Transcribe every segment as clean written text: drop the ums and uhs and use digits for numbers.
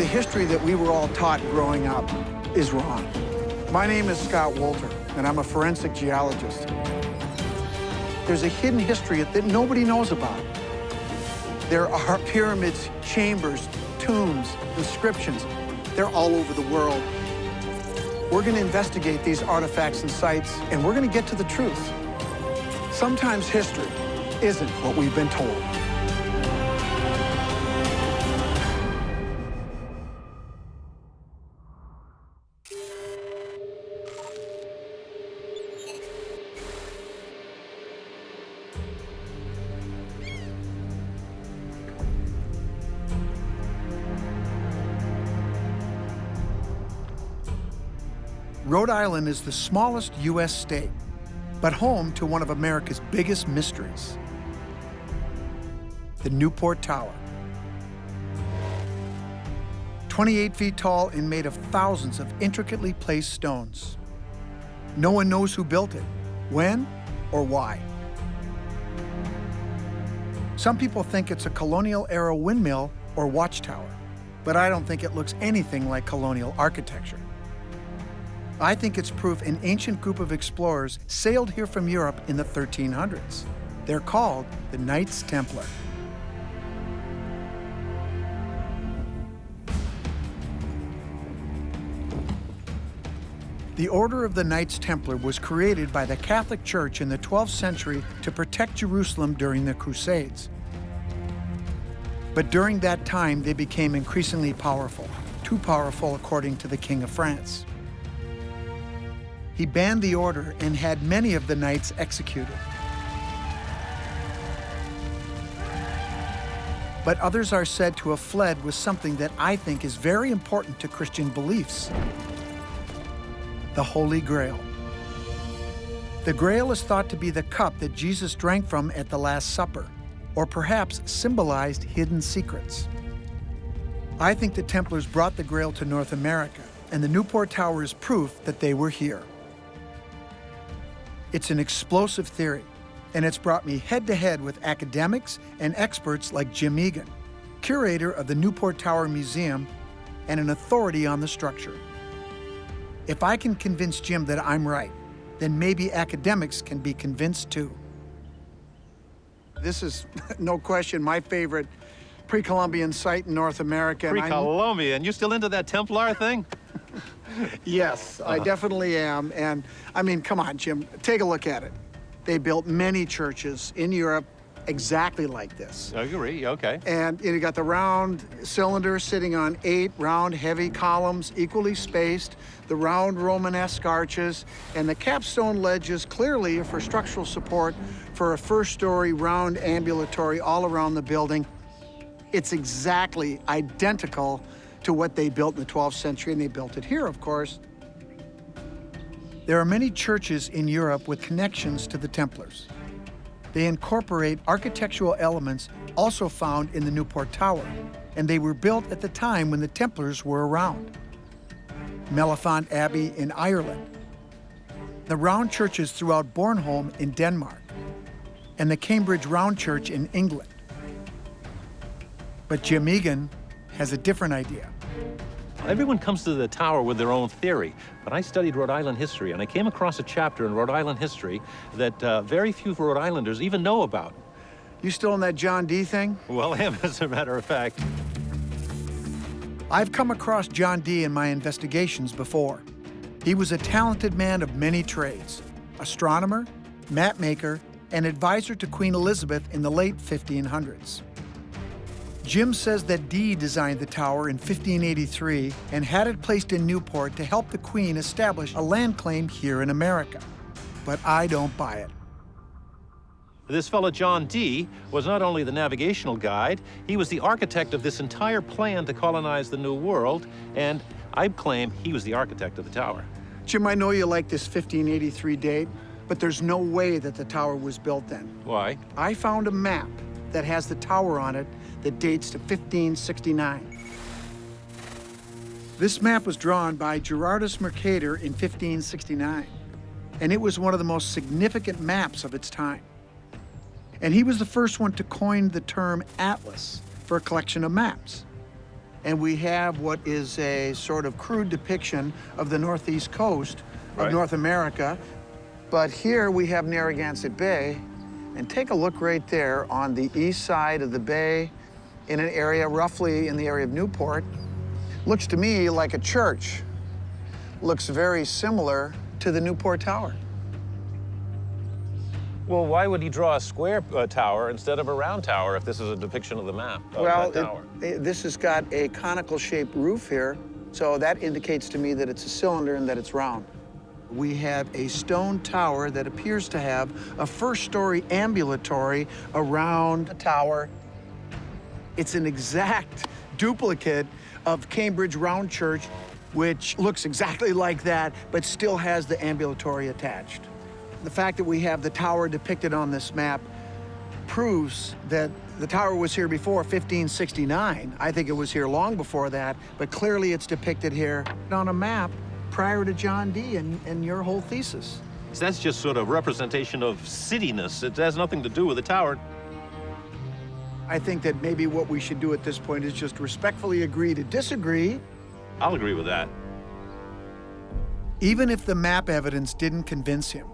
The history that we were all taught growing up is wrong. My name is Scott Wolter, and I'm a forensic geologist. There's a hidden history that nobody knows about. There are pyramids, chambers, tombs, inscriptions. They're all over the world. We're going to investigate these artifacts and sites, and we're going to get to the truth. Sometimes history isn't what we've been told. Rhode Island is the smallest U.S. state, but home to one of America's biggest mysteries, the Newport Tower. 28 feet tall and made of thousands of intricately placed stones. No one knows who built it, when, or why. Some people think it's a colonial-era windmill or watchtower, but I don't think it looks anything like colonial architecture. I think it's proof an ancient group of explorers sailed here from Europe in the 1300s. They're called the Knights Templar. The Order of the Knights Templar was created by the Catholic Church in the 12th century to protect Jerusalem during the Crusades. But during that time, they became increasingly powerful, too powerful according to the King of France. He banned the order and had many of the knights executed. But others are said to have fled with something that I think is very important to Christian beliefs: the Holy Grail. The Grail is thought to be the cup that Jesus drank from at the Last Supper, or perhaps symbolized hidden secrets. I think the Templars brought the Grail to North America, and the Newport Tower is proof that they were here. It's an explosive theory, and it's brought me head-to-head with academics and experts like Jim Egan, curator of the Newport Tower Museum and an authority on the structure. If I can convince Jim that I'm right, then maybe academics can be convinced too. This is, no question, my favorite pre-Columbian site in North America. Pre-Columbian? You still into that Templar thing? Yes, I definitely am. And I mean, come on, Jim, take a look at it. They built many churches in Europe exactly like this. I agree, okay. And you got the round cylinder sitting on 8 round, heavy columns, equally spaced, the round Romanesque arches, and the capstone ledges clearly for structural support for a first-story round ambulatory all around the building. It's exactly identical to what they built in the 12th century, and they built it here, of course. There are many churches in Europe with connections to the Templars. They incorporate architectural elements also found in the Newport Tower, and they were built at the time when the Templars were around. Mellifont Abbey in Ireland, the round churches throughout Bornholm in Denmark, and the Cambridge Round Church in England. But Jim Egan has a different idea. Everyone comes to the tower with their own theory, but I studied Rhode Island history, and I came across a chapter in Rhode Island history that very few Rhode Islanders even know about. You still in that John Dee thing? Well, him, as a matter of fact. I've come across John Dee in my investigations before. He was a talented man of many trades: astronomer, map maker, and advisor to Queen Elizabeth in the late 1500s. Jim says that Dee designed the tower in 1583 and had it placed in Newport to help the Queen establish a land claim here in America. But I don't buy it. This fellow John Dee was not only the navigational guide, he was the architect of this entire plan to colonize the New World, and I claim he was the architect of the tower. Jim, I know you like this 1583 date, but there's no way that the tower was built then. Why? I found a map that has the tower on it that dates to 1569. This map was drawn by Gerardus Mercator in 1569, and it was one of the most significant maps of its time. And he was the first one to coin the term atlas for a collection of maps. and we have what is a sort of crude depiction of the northeast coast of North America. But here we have Narragansett Bay, and take a look right there on the east side of the bay in an area roughly in the area of Newport. Looks to me like a church. Looks very similar to the Newport Tower. Well, why would he draw a square tower instead of a round tower if this is a depiction of the map of that tower? This has got a conical shaped roof here, so that indicates to me that it's a cylinder and that it's round. We have a stone tower that appears to have a first-story ambulatory around the tower. It's an exact duplicate of Cambridge Round Church, which looks exactly like that, but still has the ambulatory attached. The fact that we have the tower depicted on this map proves that the tower was here before 1569. I think it was here long before that, but clearly it's depicted here on a map prior to John Dee and your whole thesis. So that's just sort of representation of cityness. It has nothing to do with the tower. I think that maybe what we should do at this point is just respectfully agree to disagree. I'll agree with that. Even if the map evidence didn't convince him,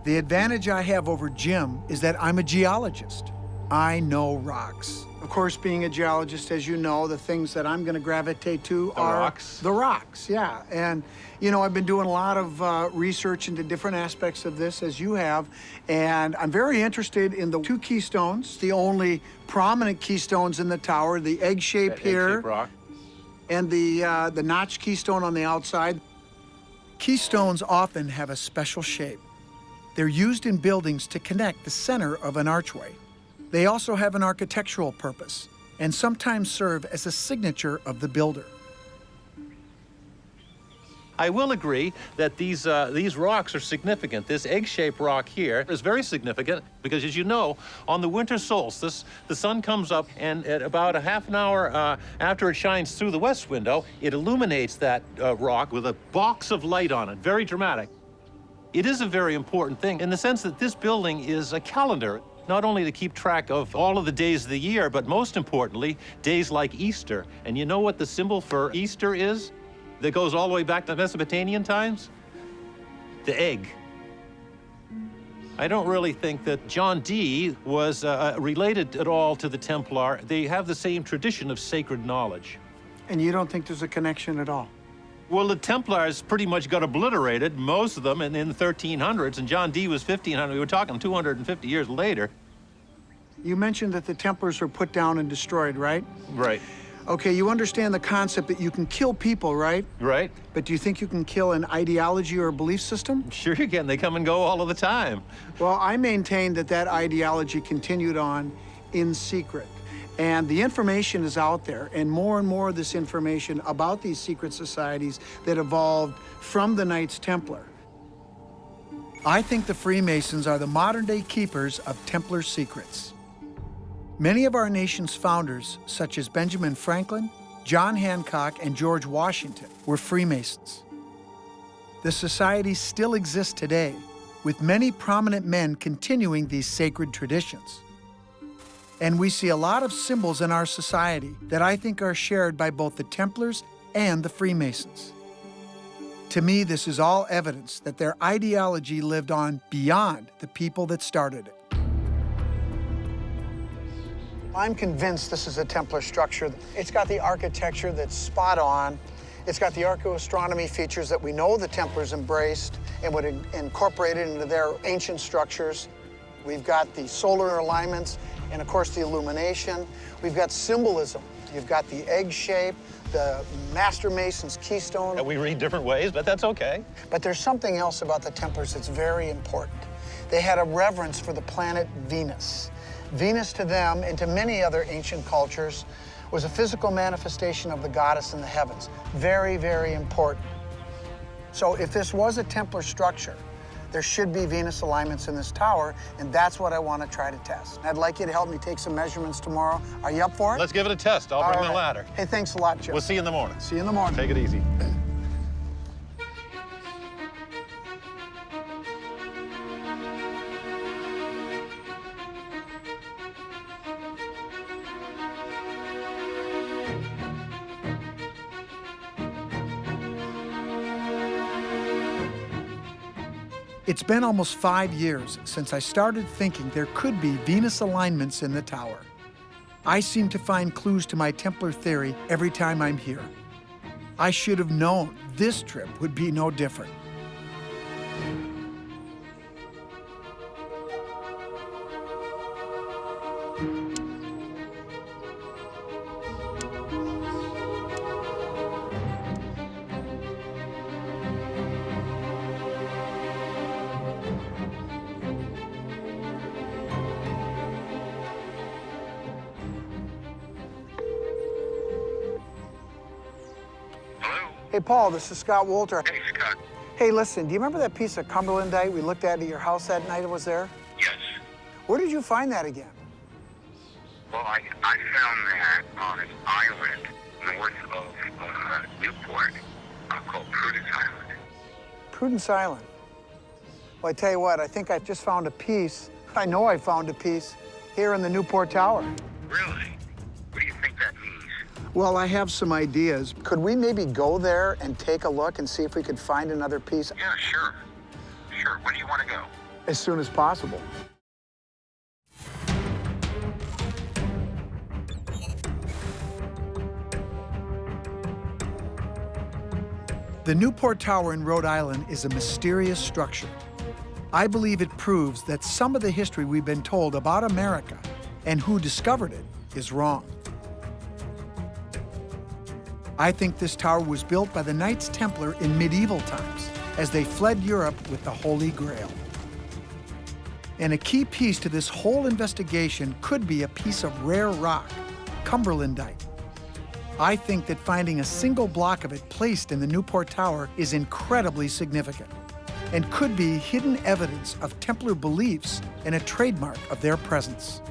the advantage I have over Jim is that I'm a geologist. I know rocks. Of course, being a geologist, as you know, the things that I'm going to gravitate to are rocks. The rocks, yeah. And, you know, I've been doing a lot of research into different aspects of this, as you have, and I'm very interested in the two keystones, the only prominent keystones in the tower, the egg shape here, egg-shaped rock, and the notch keystone on the outside. Keystones often have a special shape. They're used in buildings to connect the center of an archway. They also have an architectural purpose and sometimes serve as a signature of the builder. I will agree that these rocks are significant. This egg-shaped rock here is very significant because, as you know, on the winter solstice, the sun comes up, and at about a half an hour after it shines through the west window, it illuminates that rock with a box of light on it. Very dramatic. It is a very important thing in the sense that this building is a calendar, not only to keep track of all of the days of the year, but most importantly, days like Easter. And you know what the symbol for Easter is? That goes all the way back to Mesopotamian times? The egg. I don't really think that John Dee was related at all to the Templar. They have the same tradition of sacred knowledge. And you don't think there's a connection at all? Well, the Templars pretty much got obliterated, most of them, in the 1300s, and John Dee was 1500. We were talking 250 years later. You mentioned that the Templars were put down and destroyed, right? Right. Okay, you understand the concept that you can kill people, right? Right. But do you think you can kill an ideology or a belief system? Sure you can. They come and go all of the time. Well, I maintain that that ideology continued on in secret. And the information is out there, and more of this information about these secret societies that evolved from the Knights Templar. I think the Freemasons are the modern-day keepers of Templar secrets. Many of our nation's founders, such as Benjamin Franklin, John Hancock, and George Washington, were Freemasons. The society still exists today, with many prominent men continuing these sacred traditions. And we see a lot of symbols in our society that I think are shared by both the Templars and the Freemasons. To me, this is all evidence that their ideology lived on beyond the people that started it. I'm convinced this is a Templar structure. It's got the architecture that's spot on. It's got the archaeoastronomy features that we know the Templars embraced and would incorporate it into their ancient structures. We've got the solar alignments and, of course, the illumination. We've got symbolism. You've got the egg shape, the Master Mason's keystone. We read different ways, but that's okay. But there's something else about the Templars that's very important. They had a reverence for the planet Venus. Venus to them and to many other ancient cultures was a physical manifestation of the goddess in the heavens. Very, very important. So if this was a Templar structure, there should be Venus alignments in this tower, and that's what I want to try to test. I'd like you to help me take some measurements tomorrow. Are you up for it? Let's give it a test. I'll bring the ladder. Hey, thanks a lot, Joe. We'll see you in the morning. See you in the morning. Take it easy. It's been almost 5 years since I started thinking there could be Venus alignments in the tower. I seem to find clues to my Templar theory every time I'm here. I should have known this trip would be no different. Hey, Paul, this is Scott Wolter. Hey, Scott. Hey, listen, do you remember that piece of Cumberlandite we looked at your house that night it was there? Yes. Where did you find that again? Well, I found that on an island north of Newport called Prudence Island. Prudence Island. Well, I tell you what, I think I just found a piece. I know I found a piece here in the Newport Tower. Really? What do you think that means? Well, I have some ideas. Could we maybe go there and take a look and see if we could find another piece? Yeah, sure. Sure. When do you want to go? As soon as possible. The Newport Tower in Rhode Island is a mysterious structure. I believe it proves that some of the history we've been told about America and who discovered it is wrong. I think this tower was built by the Knights Templar in medieval times as they fled Europe with the Holy Grail. And a key piece to this whole investigation could be a piece of rare rock, Cumberlandite. I think that finding a single block of it placed in the Newport Tower is incredibly significant and could be hidden evidence of Templar beliefs and a trademark of their presence.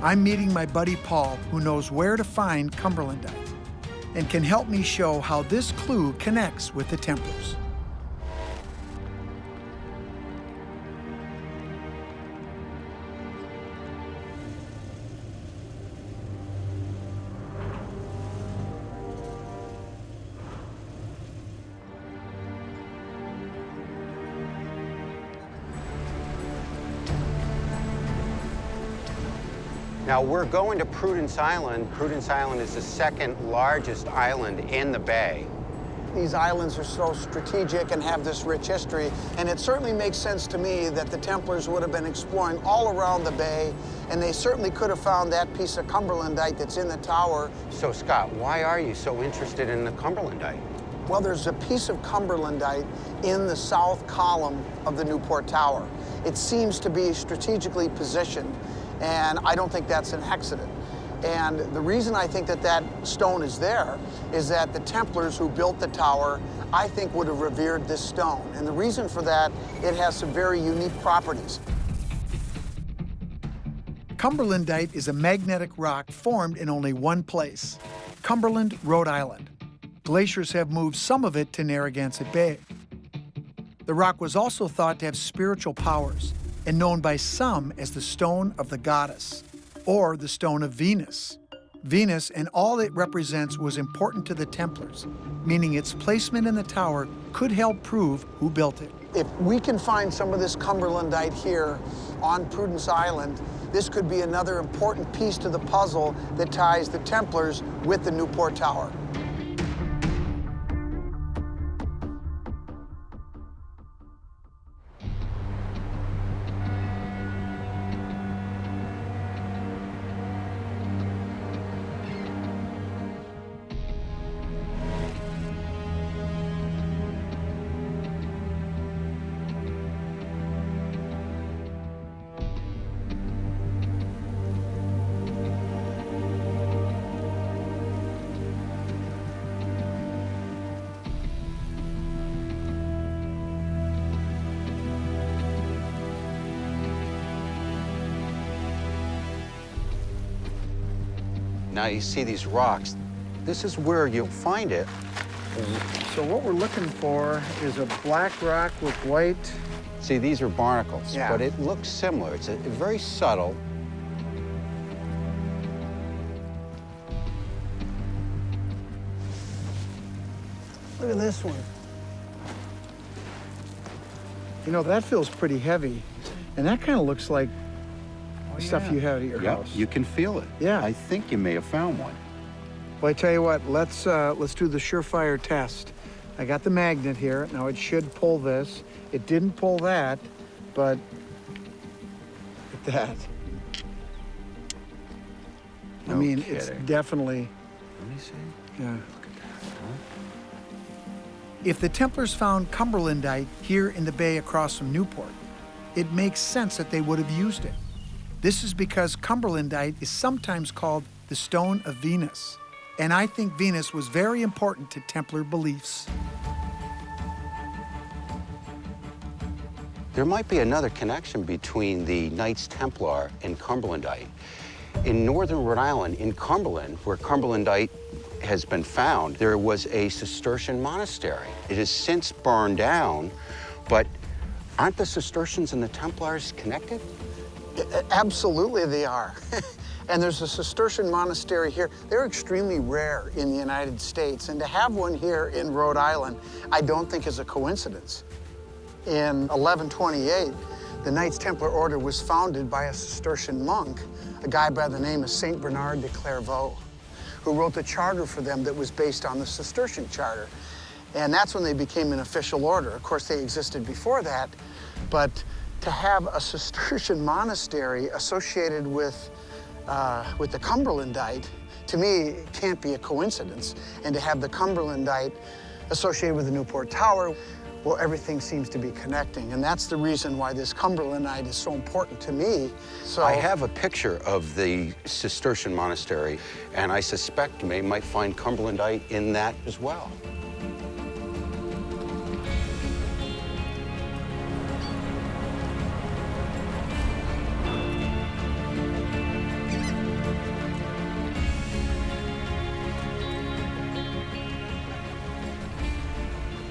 I'm meeting my buddy Paul, who knows where to find Cumberlandite and can help me show how this clue connects with the Templars. Now we're going to Prudence Island. Prudence Island is the second largest island in the bay. These islands are so strategic and have this rich history, and it certainly makes sense to me that the Templars would have been exploring all around the bay, and they certainly could have found that piece of Cumberlandite that's in the tower. So Scott, why are you so interested in the Cumberlandite? Well, there's a piece of Cumberlandite in the south column of the Newport Tower. It seems to be strategically positioned, and I don't think that's an accident. And the reason I think that that stone is there is that the Templars who built the tower, I think, would have revered this stone. And the reason for that, it has some very unique properties. Cumberlandite is a magnetic rock formed in only one place, Cumberland, Rhode Island. Glaciers have moved some of it to Narragansett Bay. The rock was also thought to have spiritual powers and known by some as the Stone of the Goddess, or the Stone of Venus. Venus and all it represents was important to the Templars, meaning its placement in the tower could help prove who built it. If we can find some of this Cumberlandite here on Prudence Island, this could be another important piece to the puzzle that ties the Templars with the Newport Tower. Now you see these rocks. This is where you'll find it. So what we're looking for is a black rock with white. See, these are barnacles, Yeah. but it looks similar. It's very subtle. Look at this one. You know, that feels pretty heavy. And that kind of looks like stuff you have at your Yeah, house. you can feel it. Yeah. I think you may have found one. Well, I tell you what, let's do the surefire test. I got the magnet here. Now it should pull this. It didn't pull that, but look at that. I No mean, it's kidding. definitely, Let me see. yeah. Look at that. Huh? If the Templars found Cumberlandite here in the bay across from Newport, it makes sense that they would have used it. This is because Cumberlandite is sometimes called the Stone of Venus. And I think Venus was very important to Templar beliefs. There might be another connection between the Knights Templar and Cumberlandite. In northern Rhode Island, in Cumberland, where Cumberlandite has been found, there was a Cistercian monastery. It has since burned down, but aren't the Cistercians and the Templars connected? Absolutely they are. And there's a Cistercian monastery here. They're extremely rare in the United States, and to have one here in Rhode Island, I don't think is a coincidence. In 1128, the Knights Templar order was founded by a Cistercian monk, a guy by the name of Saint Bernard de Clairvaux, who wrote the charter for them that was based on the Cistercian charter. And that's when they became an official order. Of course, they existed before that, but to have a Cistercian monastery associated with the Cumberlandite, to me, it can't be a coincidence. And to have the Cumberlandite associated with the Newport Tower, well, everything seems to be connecting. And that's the reason why this Cumberlandite is so important to me. So I have a picture of the Cistercian monastery, and I suspect you might find Cumberlandite in that as well.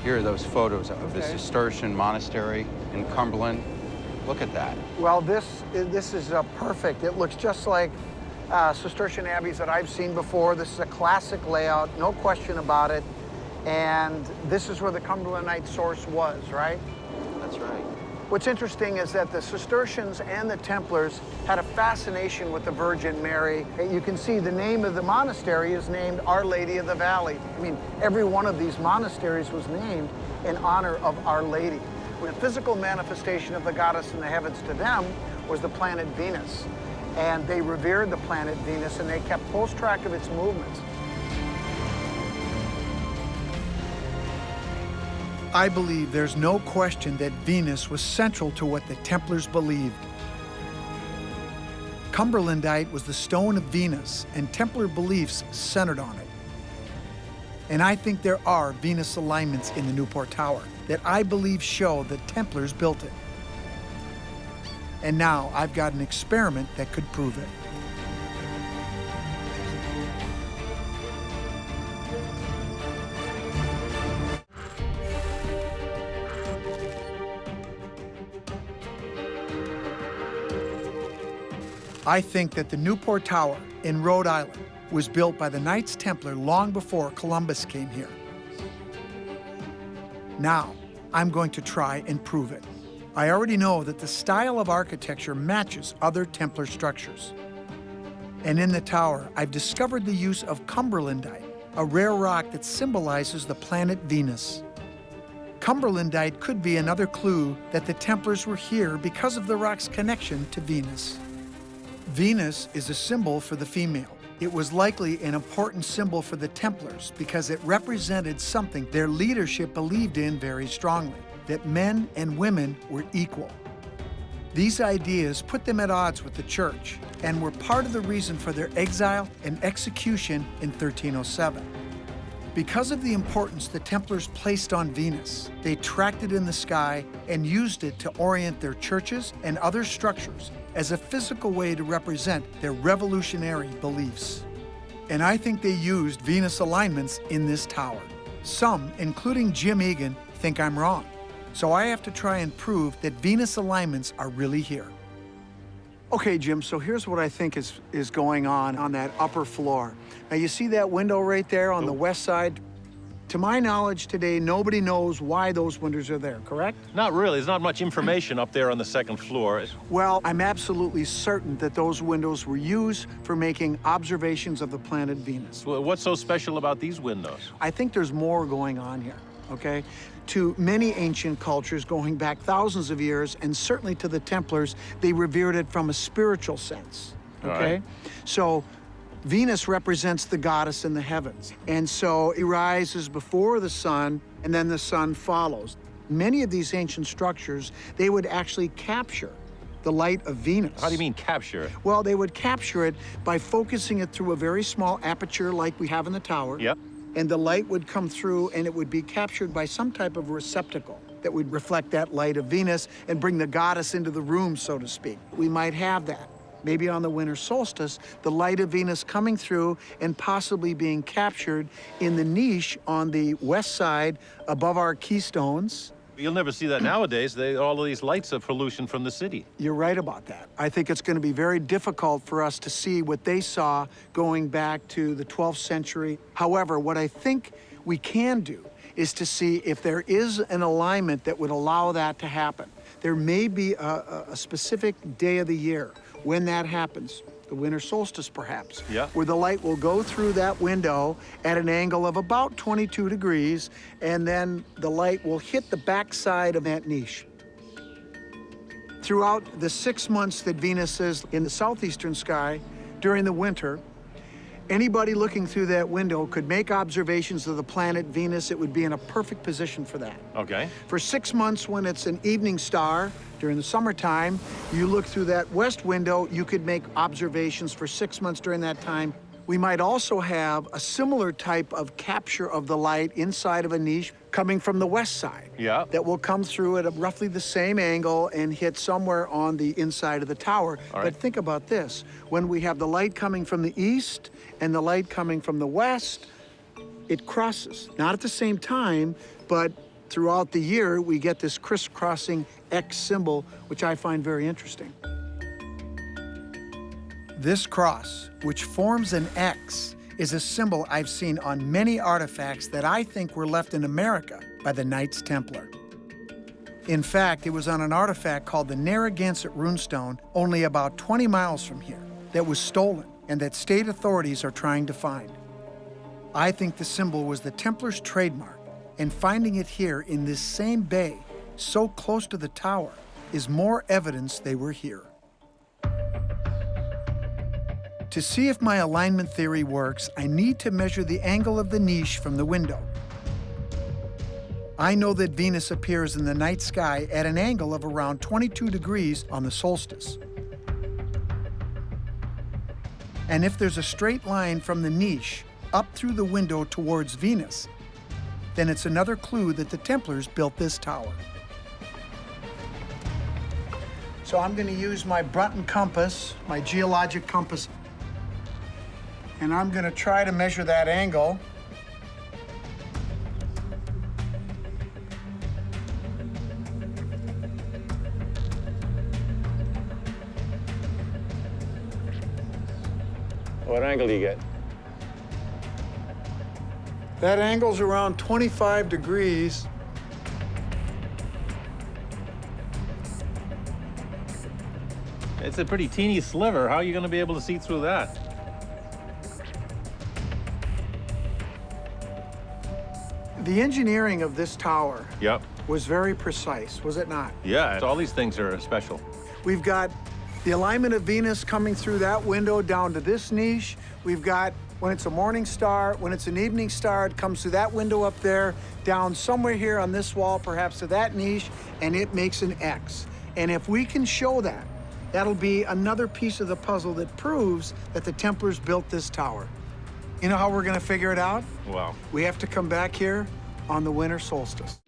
Here are those photos of the Cistercian monastery in Cumberland. Look at that. well, this is perfect. It looks just like Cistercian abbeys that I've seen before. This is a classic layout, no question about it. And this is where the Cumberlandite source was, right? That's right. What's interesting is that the Cistercians and the Templars had a fascination with the Virgin Mary. You can see the name of the monastery is named Our Lady of the Valley. I mean, every one of these monasteries was named in honor of Our Lady. The physical manifestation of the goddess in the heavens to them was the planet Venus. And they revered the planet Venus, and they kept close track of its movements. I believe there's no question that Venus was central to what the Templars believed. Cumberlandite was the stone of Venus, and Templar beliefs centered on it. And I think there are Venus alignments in the Newport Tower that I believe show that Templars built it. And now I've got an experiment that could prove it. I think that the Newport Tower in Rhode Island was built by the Knights Templar long before Columbus came here. Now, I'm going to try and prove it. I already know that the style of architecture matches other Templar structures. And in the tower, I've discovered the use of Cumberlandite, a rare rock that symbolizes the planet Venus. Cumberlandite could be another clue that the Templars were here because of the rock's connection to Venus. Venus is a symbol for the female. It was likely an important symbol for the Templars because it represented something their leadership believed in very strongly, that men and women were equal. These ideas put them at odds with the church and were part of the reason for their exile and execution in 1307. Because of the importance the Templars placed on Venus, they tracked it in the sky and used it to orient their churches and other structures as a physical way to represent their revolutionary beliefs. And I think they used Venus alignments in this tower. Some, including Jim Egan, think I'm wrong. So I have to try and prove that Venus alignments are really here. Okay, Jim, so here's what I think is going on that upper floor. Now, you see that window right there on the west side? To my knowledge today, nobody knows why those windows are there, correct? Not really. There's not much information up there on the second floor. Well, I'm absolutely certain that those windows were used for making observations of the planet Venus. Well, what's so special about these windows? I think there's more going on here, okay? To many ancient cultures going back thousands of years, and certainly to the Templars, they revered it from a spiritual sense, All okay? right. So Venus represents the goddess in the heavens, and so it rises before the sun, and then the sun follows. Many of these ancient structures, they would actually capture the light of Venus. How do you mean capture? Well, they would capture it by focusing it through a very small aperture like we have in the tower. Yep. And the light would come through, and it would be captured by some type of receptacle that would reflect that light of Venus and bring the goddess into the room, so to speak. We might have that. Maybe on the winter solstice, the light of Venus coming through and possibly being captured in the niche on the west side above our keystones. You'll never see that nowadays. All of these lights are pollution from the city. You're right about that. I think it's going to be very difficult for us to see what they saw going back to the 12th century. However, what I think we can do is to see if there is an alignment that would allow that to happen. There may be a specific day of the year when that happens, the winter solstice perhaps, Yeah. where the light will go through that window at an angle of about 22 degrees, and then the light will hit the backside of that niche. Throughout the 6 months that Venus is in the southeastern sky during the winter, anybody looking through that window could make observations of the planet Venus. It would be in a perfect position for that. Okay. For 6 months, when it's an evening star, during the summertime, you look through that west window, you could make observations for 6 months during that time. We might also have a similar type of capture of the light inside of a niche coming from the west side. Yeah. That will come through at roughly the same angle and hit somewhere on the inside of the tower. All right. But think about this. When we have the light coming from the east and the light coming from the west, it crosses. Not at the same time, but throughout the year, we get this crisscrossing X symbol, which I find very interesting. This cross, which forms an X, is a symbol I've seen on many artifacts that I think were left in America by the Knights Templar. In fact, it was on an artifact called the Narragansett runestone, only about 20 miles from here, that was stolen and that state authorities are trying to find. I think the symbol was the Templars' trademark, and finding it here in this same bay, so close to the tower, is more evidence they were here. To see if my alignment theory works, I need to measure the angle of the niche from the window. I know that Venus appears in the night sky at an angle of around 22 degrees on the solstice. And if there's a straight line from the niche up through the window towards Venus, then it's another clue that the Templars built this tower. So I'm going to use my Brunton compass, my geologic compass, and I'm going to try to measure that angle. What angle do you get? That angle's around 25 degrees. It's a pretty teeny sliver. How are you going to be able to see through that? The engineering of this tower Yep. was very precise, was it not? Yeah, all these things are special. We've got the alignment of Venus coming through that window down to this niche. We've got when it's a morning star, when it's an evening star, it comes through that window up there, down somewhere here on this wall, perhaps to that niche, and it makes an X. And if we can show that, that'll be another piece of the puzzle that proves that the Templars built this tower. You know how we're gonna figure it out? Wow. We have to come back here on the winter solstice.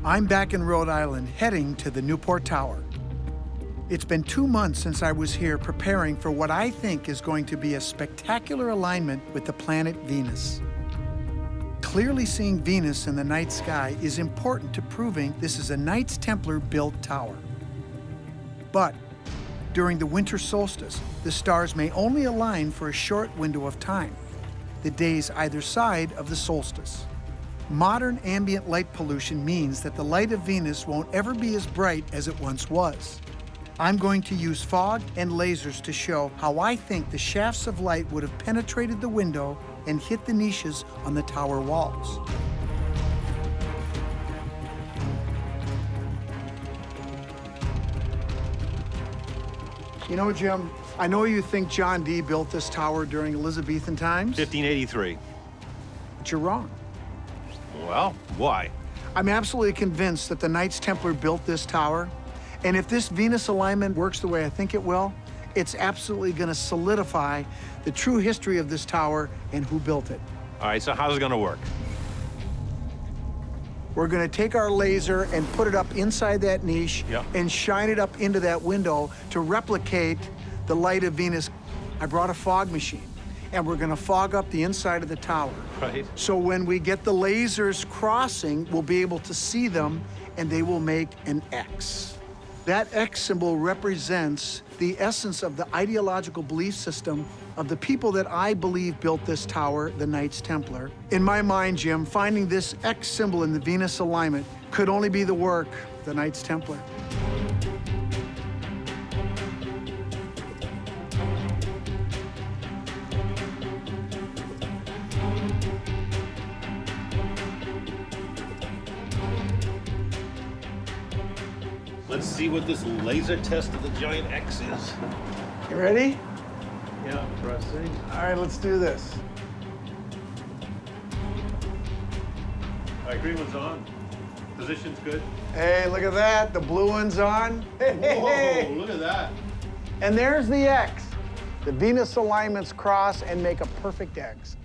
I'm back in Rhode Island, heading to the Newport Tower. It's been 2 months since I was here preparing for what I think is going to be a spectacular alignment with the planet Venus. Clearly seeing Venus in the night sky is important to proving this is a Knights Templar built tower. But During the winter solstice, the stars may only align for a short window of time, the days either side of the solstice. Modern ambient light pollution means that the light of Venus won't ever be as bright as it once was. I'm going to use fog and lasers to show how I think the shafts of light would have penetrated the window and hit the niches on the tower walls. You know, Jim, I know you think John Dee built this tower during Elizabethan times, 1583. but you're wrong. Well, why? I'm absolutely convinced that the Knights Templar built this tower, and if this Venus alignment works the way I think it will, it's absolutely going to solidify the true history of this tower and who built it. All right, so how's it gonna work? We're going to take our laser and put it up inside that niche Yep. and shine it up into that window to replicate the light of Venus. I brought a fog machine, and we're going to fog up the inside of the tower. Right. So when we get the lasers crossing, we'll be able to see them, and they will make an X. That X symbol represents the essence of the ideological belief system of the people that I believe built this tower, the Knights Templar. In my mind, Jim, finding this X symbol in the Venus alignment could only be the work of the Knights Templar. Let's see what this laser test of the giant X is. You ready? Yeah, pressing. All right, let's do this. All right, green one's on. Position's good. Hey, look at that. The blue one's on. Whoa, look at that. And there's the X. The Venus alignments cross and make a perfect X.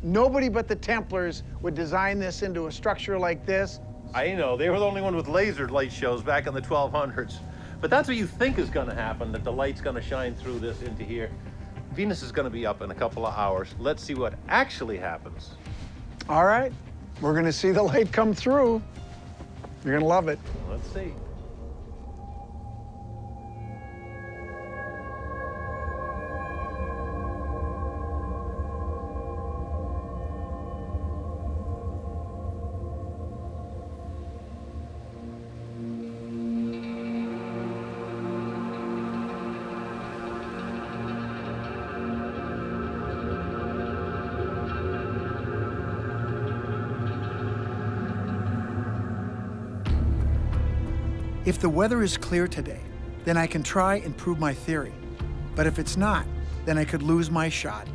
Nobody but the Templars would design this into a structure like this. I know, they were the only one with laser light shows back in the 1200s. But that's what you think is gonna happen, that the light's gonna shine through this into here. Venus is gonna be up in a couple of hours. Let's see what actually happens. All right, we're gonna see the light come through. You're gonna love it. Let's see. If the weather is clear today, then I can try and prove my theory. But if it's not, then I could lose my shot.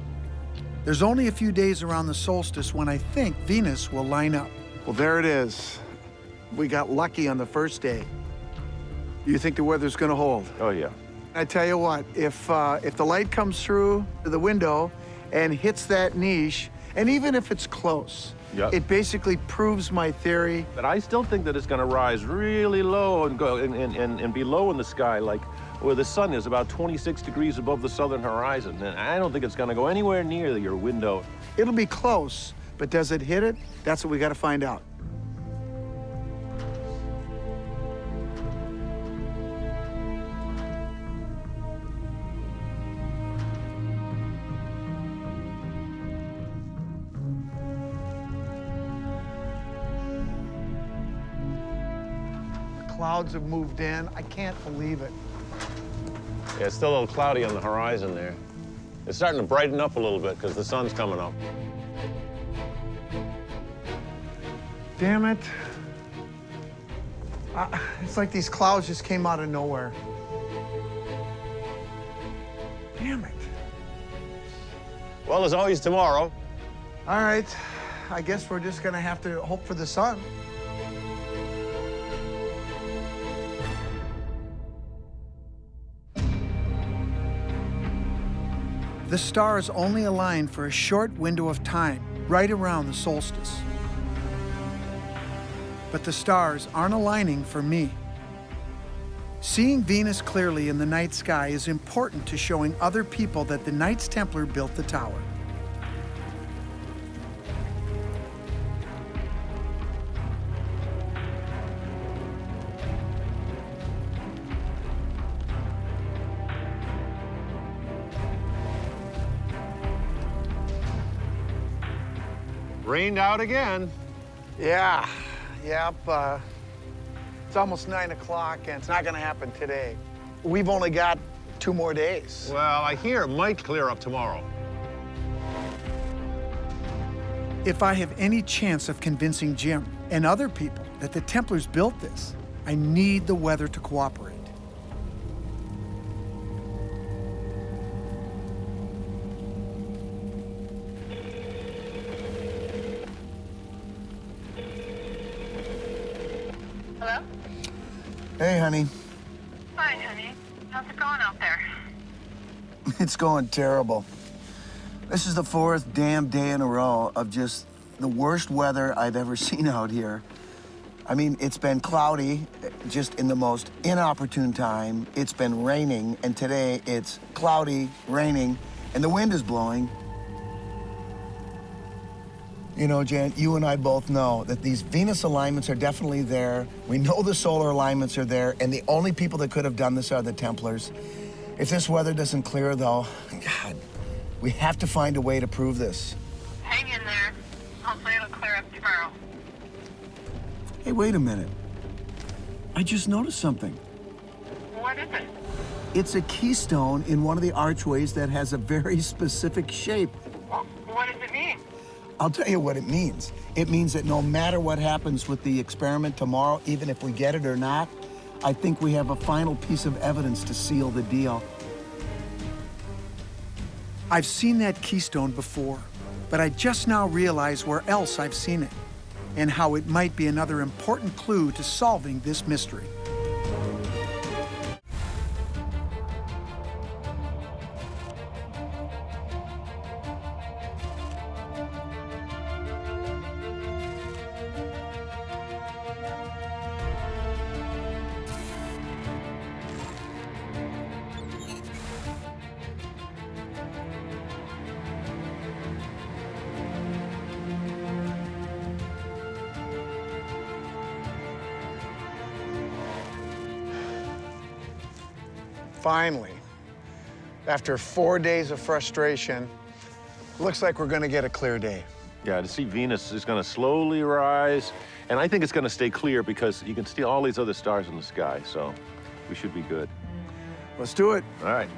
There's only a few days around the solstice when I think Venus will line up. Well, there it is. We got lucky on the first day. You think the weather's gonna hold? Oh, yeah. I tell you what, if the light comes through the window and hits that niche, and even if it's close, Yep. it basically proves my theory. But I still think that it's gonna rise really low and go and be low in the sky, like where the sun is about 26 degrees above the southern horizon. And I don't think it's gonna go anywhere near your window. It'll be close, but does it hit it? That's what we gotta find out. Clouds have moved in. I can't believe it. Yeah, it's still a little cloudy on the horizon there. It's starting to brighten up a little bit because the sun's coming up. Damn it. It's like these clouds just came out of nowhere. Damn it. Well, there's always tomorrow. All right, I guess we're just gonna have to hope for the sun. The stars only align for a short window of time, right around the solstice. But the stars aren't aligning for me. Seeing Venus clearly in the night sky is important to showing other people that the Knights Templar built the tower. Rained out again. Yeah, yep. It's almost 9 o'clock, and it's not gonna happen today. We've only got 2 more days. Well, I hear it might clear up tomorrow. If I have any chance of convincing Jim and other people that the Templars built this, I need the weather to cooperate. Hello? Hey, honey. Fine, honey. How's it going out there? It's going terrible. This is the 4th damn day in a row of just the worst weather I've ever seen out here. I mean, it's been cloudy just in the most inopportune time. It's been raining, and today it's cloudy, raining, and the wind is blowing. You know, Jan, you and I both know that these Venus alignments are definitely there. We know the solar alignments are there, and the only people that could have done this are the Templars. If this weather doesn't clear, though, God, we have to find a way to prove this. Hang in there. Hopefully it'll clear up tomorrow. Hey, wait a minute. I just noticed something. What is it? It's a keystone in one of the archways that has a very specific shape. What does it mean? I'll tell you what it means. It means that no matter what happens with the experiment tomorrow, even if we get it or not, I think we have a final piece of evidence to seal the deal. I've seen that keystone before, but I just now realize where else I've seen it and how it might be another important clue to solving this mystery. Finally, after 4 days of frustration, looks like we're gonna get a clear day. Yeah, to see Venus is going to slowly rise, and I think it's going to stay clear because you can see all these other stars in the sky, so we should be good. Let's do it. All right.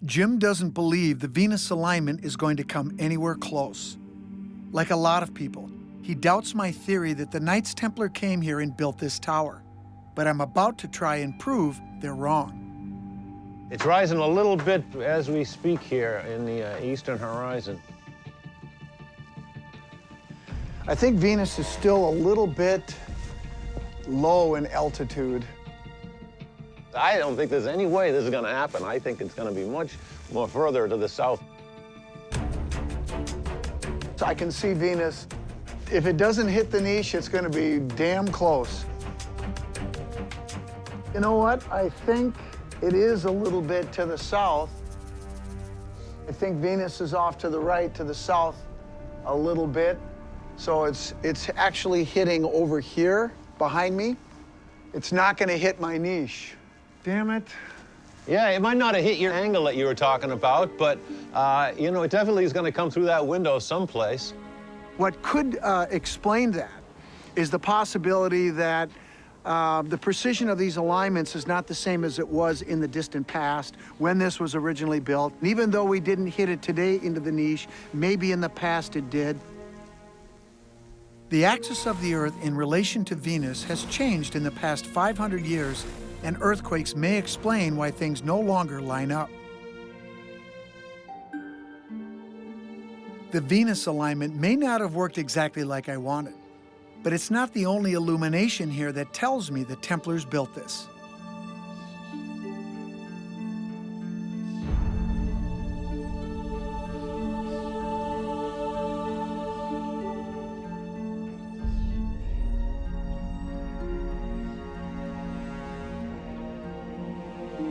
Jim doesn't believe the Venus alignment is going to come anywhere close. Like a lot of people, he doubts my theory that the Knights Templar came here and built this tower. But I'm about to try and prove they're wrong. It's rising a little bit as we speak here in the eastern horizon. I think Venus is still a little bit low in altitude. I don't think there's any way this is going to happen. I think it's going to be much more further to the south. So I can see Venus. If it doesn't hit the niche, it's going to be damn close. You know what? I think it is a little bit to the south. I think Venus is off to the right, to the south a little bit. So it's actually hitting over here behind me. It's not going to hit my niche. Damn it. Yeah, it might not have hit your angle that you were talking about, but, you know, it definitely is going to come through that window someplace. What could explain that is the possibility that the precision of these alignments is not the same as it was in the distant past when this was originally built. And even though we didn't hit it today into the niche, maybe in the past it did. The axis of the Earth in relation to Venus has changed in the past 500 years, and earthquakes may explain why things no longer line up. The Venus alignment may not have worked exactly like I wanted, but it's not the only illumination here that tells me the Templars built this.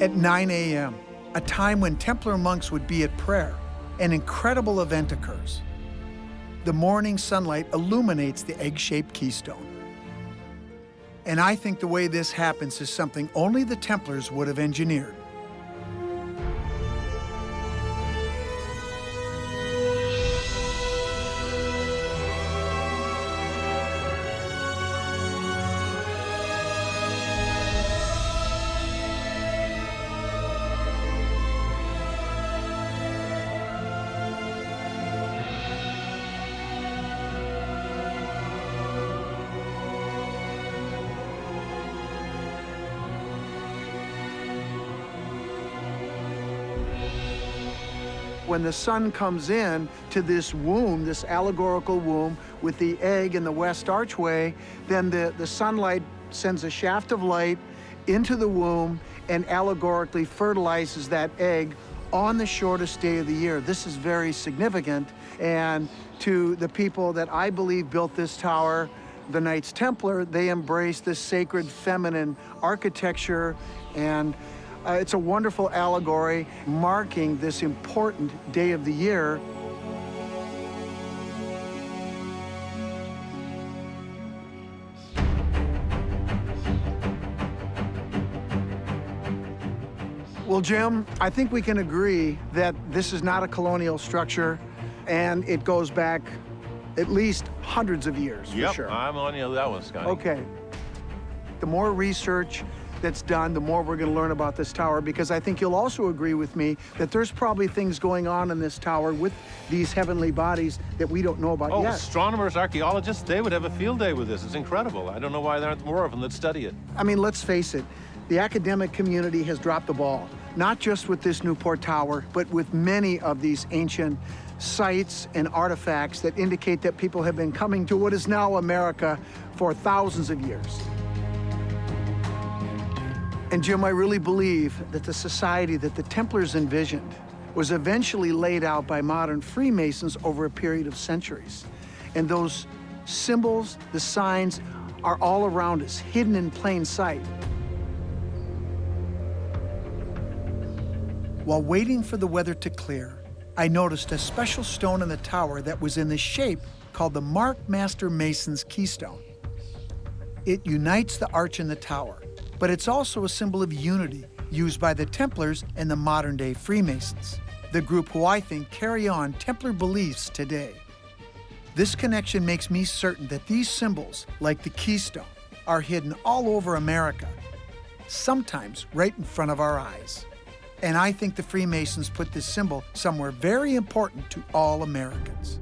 At 9 a.m., a time when Templar monks would be at prayer, an incredible event occurs. The morning sunlight illuminates the egg-shaped keystone. And I think the way this happens is something only the Templars would have engineered. When the sun comes in to this womb, this allegorical womb with the egg in the west archway, then the sunlight sends a shaft of light into the womb and allegorically fertilizes that egg on the shortest day of the year. This is very significant. And to the people that I believe built this tower, the Knights Templar, they embrace this sacred feminine architecture, and it's a wonderful allegory marking this important day of the year. Well, Jim, I think we can agree that this is not a colonial structure, and it goes back at least hundreds of years, for sure. I'm on you on that one, Scotty. Okay. The more research that's done, the more we're going to learn about this tower, because I think you'll also agree with me that there's probably things going on in this tower with these heavenly bodies that we don't know about yet. Astronomers, archaeologists, they would have a field day with this. It's incredible. I don't know why there aren't more of them that study it. I mean, let's face it, the academic community has dropped the ball, not just with this Newport Tower, but with many of these ancient sites and artifacts that indicate that people have been coming to what is now America for thousands of years. And Jim, I really believe that the society that the Templars envisioned was eventually laid out by modern Freemasons over a period of centuries. And those symbols, the signs, are all around us, hidden in plain sight. While waiting for the weather to clear, I noticed a special stone in the tower that was in the shape called the Master Mason's keystone. It unites the arch and the tower, but it's also a symbol of unity used by the Templars and the modern-day Freemasons, the group who I think carry on Templar beliefs today. This connection makes me certain that these symbols, like the keystone, are hidden all over America, sometimes right in front of our eyes. And I think the Freemasons put this symbol somewhere very important to all Americans.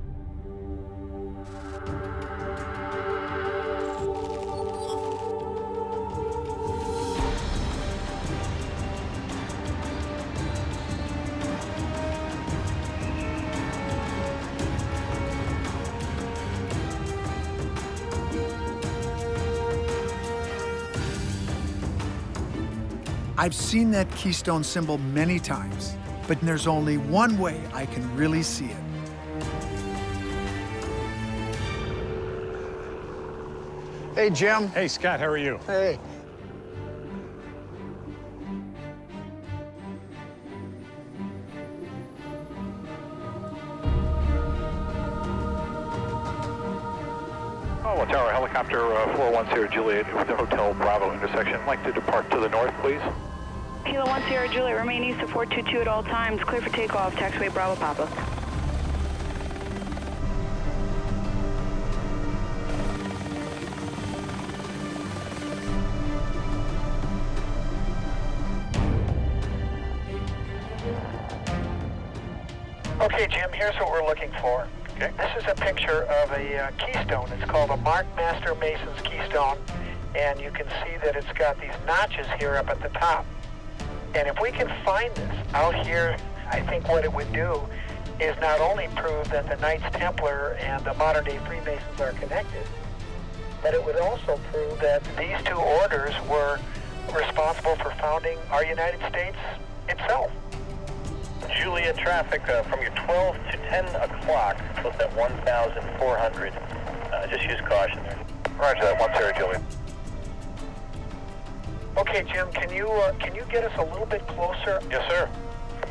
I've seen that keystone symbol many times, but there's only one way I can really see it. Hey, Jim. Hey, Scott, how are you? Hey. Colonial Tower, helicopter 410 Sierra Juliet with the Hotel Bravo intersection. I'd like to depart to the north, please. Kilo 1 Sierra Juliet, remain east of 422 at all times. Clear for takeoff, taxiway Bravo Papa. Okay, Jim, here's what we're looking for. Okay. This is a picture of a keystone. It's called a Master Mason's keystone, and you can see that it's got these notches here up at the top. And if we can find this out here, I think what it would do is not only prove that the Knights Templar and the modern-day Freemasons are connected, but it would also prove that these two orders were responsible for founding our United States itself. Juliet traffic from your 12 to 10 o'clock, close at 1,400. Just use caution there. Roger that, 1 Sierra Juliet. Okay, Jim, can you get us a little bit closer? Yes, sir.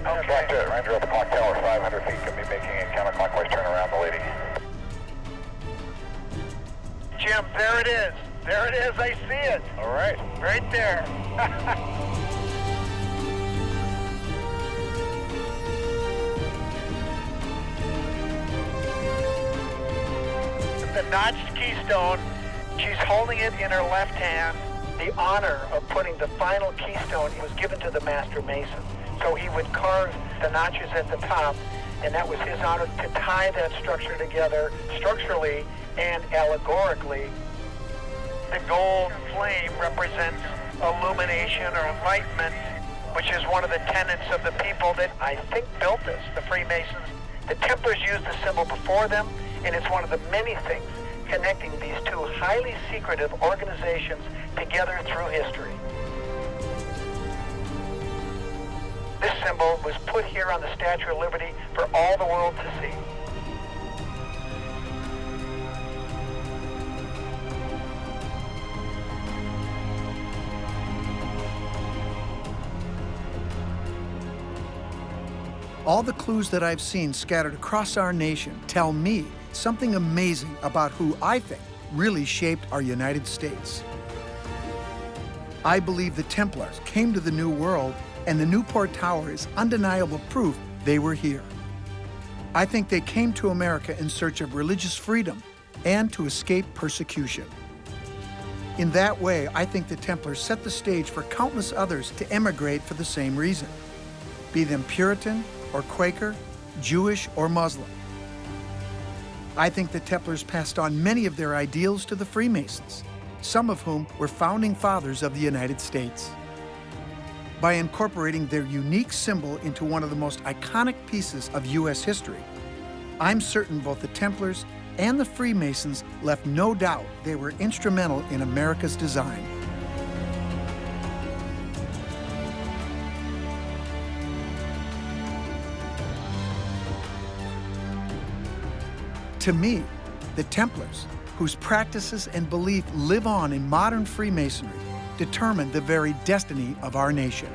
Okay. Ranger up the clock tower, 500 feet, can be making a counterclockwise turn around the lady. Jim, there it is. There it is, I see it. All right. Right there. The notched keystone, she's holding it in her left hand. The honor of putting the final keystone was given to the Master Mason. So he would carve the notches at the top, and that was his honor to tie that structure together structurally and allegorically. The gold flame represents illumination or enlightenment. which is one of the tenets of the people that I think built this, the Freemasons. The Templars used the symbol before them, and it's one of the many things connecting these two highly secretive organizations together through history. This symbol was put here on the Statue of Liberty for all the world to see. All the clues that I've seen scattered across our nation tell me something amazing about who I think really shaped our United States. I believe the Templars came to the New World, and the Newport Tower is undeniable proof they were here. I think they came to America in search of religious freedom and to escape persecution. In that way, I think the Templars set the stage for countless others to emigrate for the same reason, be them Puritan or Quaker, Jewish or Muslim. I think the Templars passed on many of their ideals to the Freemasons, some of whom were founding fathers of the United States. By incorporating their unique symbol into one of the most iconic pieces of U.S. history, I'm certain both the Templars and the Freemasons left no doubt they were instrumental in America's design. To me, the Templars, whose practices and belief live on in modern Freemasonry, determined the very destiny of our nation.